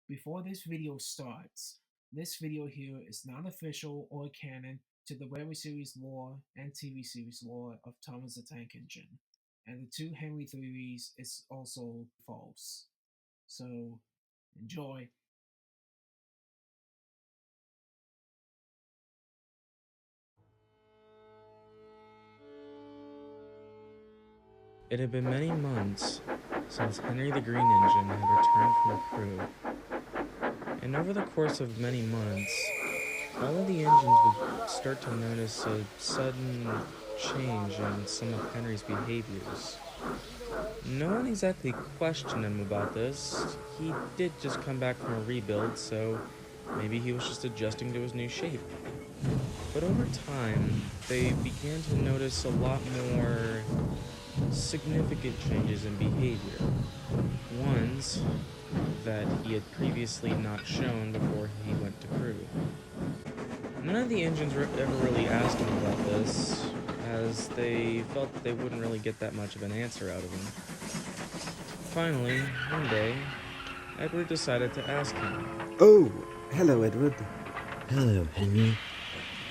Before this video starts, this video here is not official or canon to the web series lore and TV series lore of Thomas the Tank Engine, and the two Henry theories is also false. So, enjoy. It had been many months since Henry the Green Engine had returned from Crewe, and over the course of many months, all of the engines would start to notice a sudden change in some of Henry's behaviors. No one exactly questioned him about this. He did just come back from a rebuild, so maybe he was just adjusting to his new shape. But over time, they began to notice a lot more significant changes in behavior. Ones that he had previously not shown before he went to Crewe. None of the engines ever really asked him about this, as they felt that they wouldn't really get that much of an answer out of him. Finally, one day, Edward decided to ask him. Oh, hello, Edward. Hello, Henry.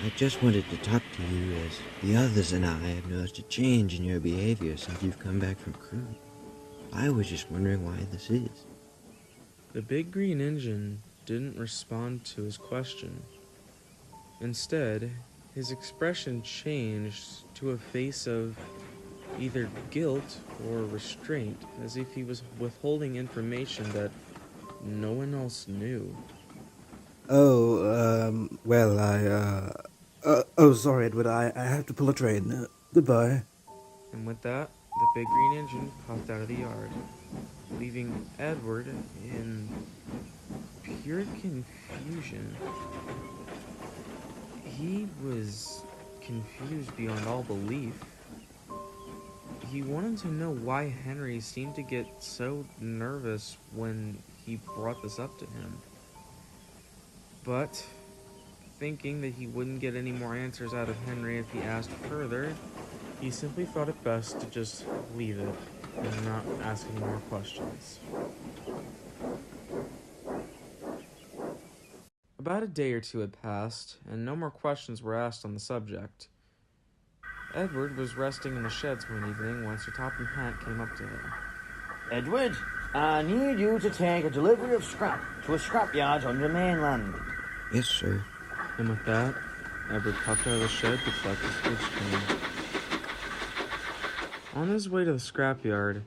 I just wanted to talk to you, as the others and I have noticed a change in your behavior since you've come back from Crewe. I was just wondering why this is. The big green engine didn't respond to his question. Instead, his expression changed to a face of either guilt or restraint, as if he was withholding information that no one else knew. Sorry, Edward, I have to pull a train. Goodbye. And with that, the big green engine popped out of the yard, leaving Edward in pure confusion. He was confused beyond all belief. He wanted to know why Henry seemed to get so nervous when he brought this up to him. But, thinking that he wouldn't get any more answers out of Henry if he asked further, he simply thought it best to just leave it and not ask any more questions. About a day or two had passed, and no more questions were asked on the subject. Edward was resting in the sheds one evening when Sir Topham Hatt came up to him. Edward, I need you to take a delivery of scrap to a scrapyard on the mainland. Yes, sir. And with that, Edward popped out of the shed to collect his goods train. On his way to the scrapyard,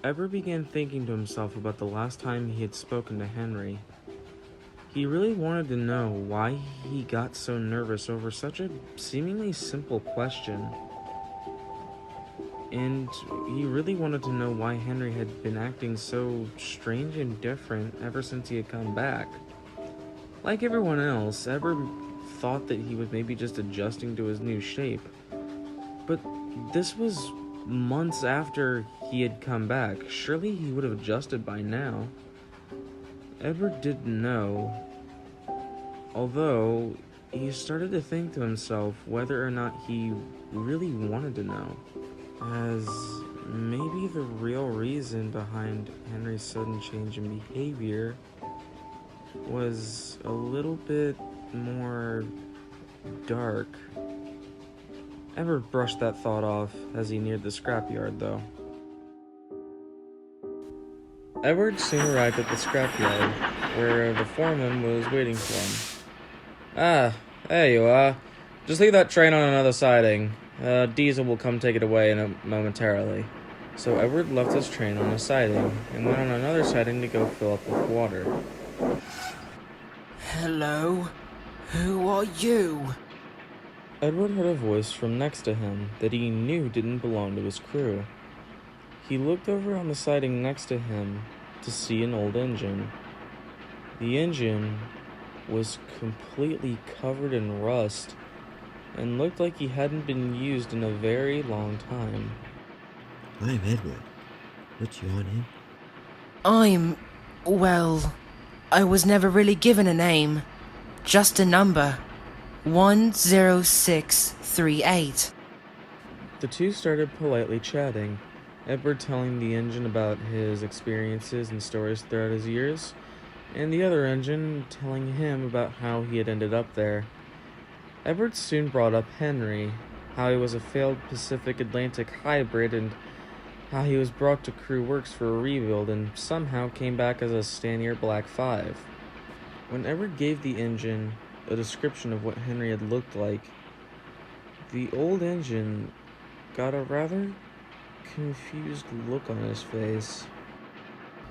Edward began thinking to himself about the last time he had spoken to Henry. He really wanted to know why he got so nervous over such a seemingly simple question. And he really wanted to know why Henry had been acting so strange and different ever since he had come back. Like everyone else, Edward thought that he was maybe just adjusting to his new shape. But this was months after he had come back. Surely he would have adjusted by now. Edward didn't know, although he started to think to himself whether or not he really wanted to know, as maybe the real reason behind Henry's sudden change in behavior was a little bit more dark. Edward brushed that thought off as he neared the scrapyard, though. Edward soon arrived at the scrapyard, where the foreman was waiting for him. Ah, there you are. Just leave that train on another siding. Diesel will come take it away momentarily. So Edward left his train on a siding, and went on another siding to go fill up with water. Hello? Who are you? Edward heard a voice from next to him that he knew didn't belong to his crew. He looked over on the siding next to him to see an old engine. The engine was completely covered in rust and looked like he hadn't been used in a very long time. I'm Edward. What's your name? I was never really given a name. Just a number. 10638. The two started politely chatting, Edward telling the engine about his experiences and stories throughout his years, and the other engine telling him about how he had ended up there. Edward soon brought up Henry, how he was a failed Pacific Atlantic hybrid, and how he was brought to Crew Works for a rebuild and somehow came back as a Stanier Black 5. When Edward gave the engine a description of what Henry had looked like, the old engine got a rather confused look on his face.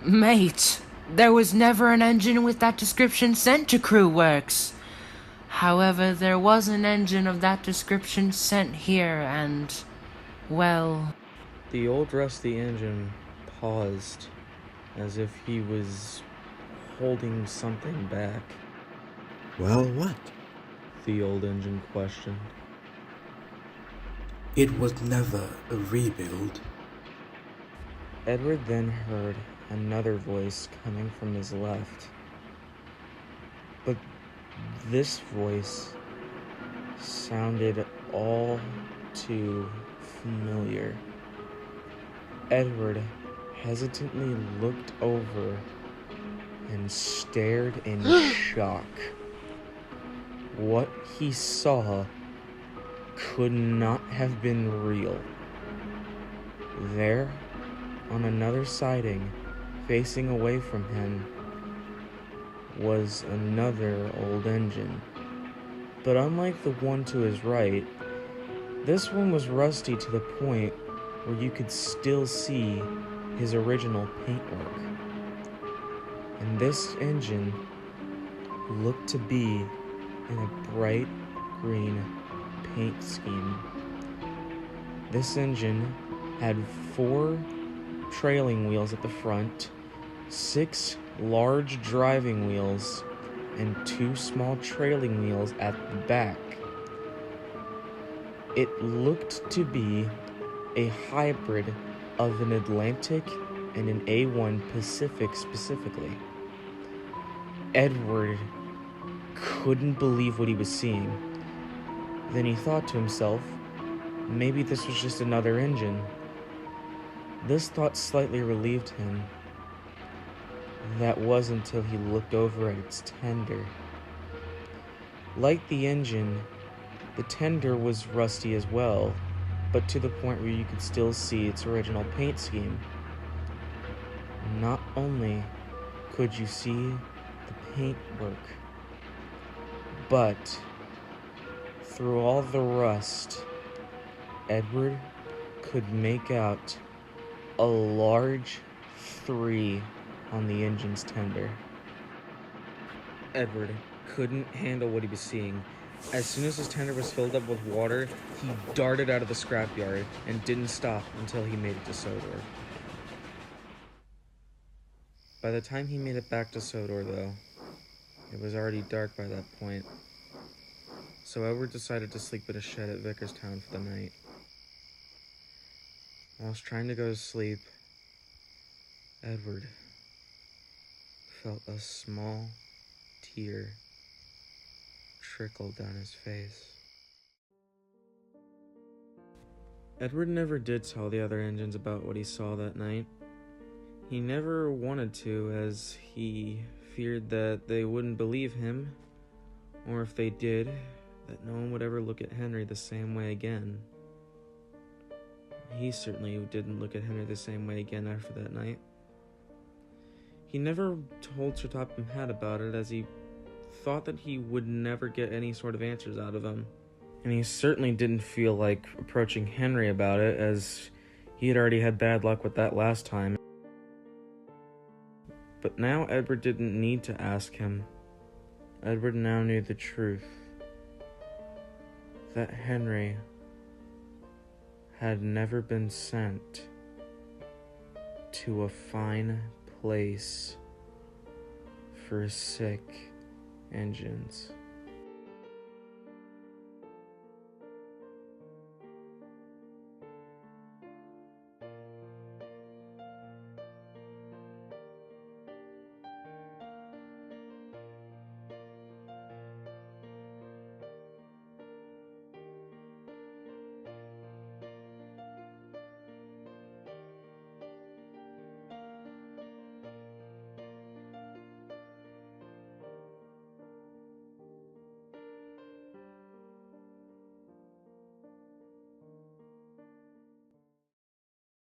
Mate, there was never an engine with that description sent to Crew Works. However, there was an engine of that description sent here, and, well... The old rusty engine paused, as if he was holding something back. Well, what? The old engine questioned. It was never a rebuild. Edward then heard another voice coming from his left. But this voice sounded all too familiar. Edward hesitantly looked over and stared in shock. What he saw could not have been real. There, on another siding, facing away from him, was another old engine. But unlike the one to his right, this one was rusty to the point where you could still see his original paintwork. And this engine looked to be in a bright green paint scheme. This engine had 4 trailing wheels at the front, 6 large driving wheels, and 2 small trailing wheels at the back. It looked to be a hybrid of an Atlantic and an A1 Pacific specifically. Edward couldn't believe what he was seeing. Then he thought to himself, maybe this was just another engine. This thought slightly relieved him. That was until he looked over at its tender. Like the engine, the tender was rusty as well, but to the point where you could still see its original paint scheme. Not only could you see the paintwork, but through all the rust, Edward could make out a large 3 on the engine's tender. Edward couldn't handle what he was seeing. As soon as his tender was filled up with water, he darted out of the scrapyard and didn't stop until he made it to Sodor. By the time he made it back to Sodor, though, it was already dark by that point. So Edward decided to sleep in a shed at Vickerstown for the night. Whilst trying to go to sleep, Edward felt a small tear trickle down his face. Edward never did tell the other engines about what he saw that night. He never wanted to, as he feared that they wouldn't believe him, or if they did, that no one would ever look at Henry the same way again. He certainly didn't look at Henry the same way again after that night. He never told Sir Topham Hatt about it, as he thought that he would never get any sort of answers out of him. And he certainly didn't feel like approaching Henry about it, as he had already had bad luck with that last time. But now Edward didn't need to ask him. Edward now knew the truth. That Henry had never been sent to a fine place for sick engines.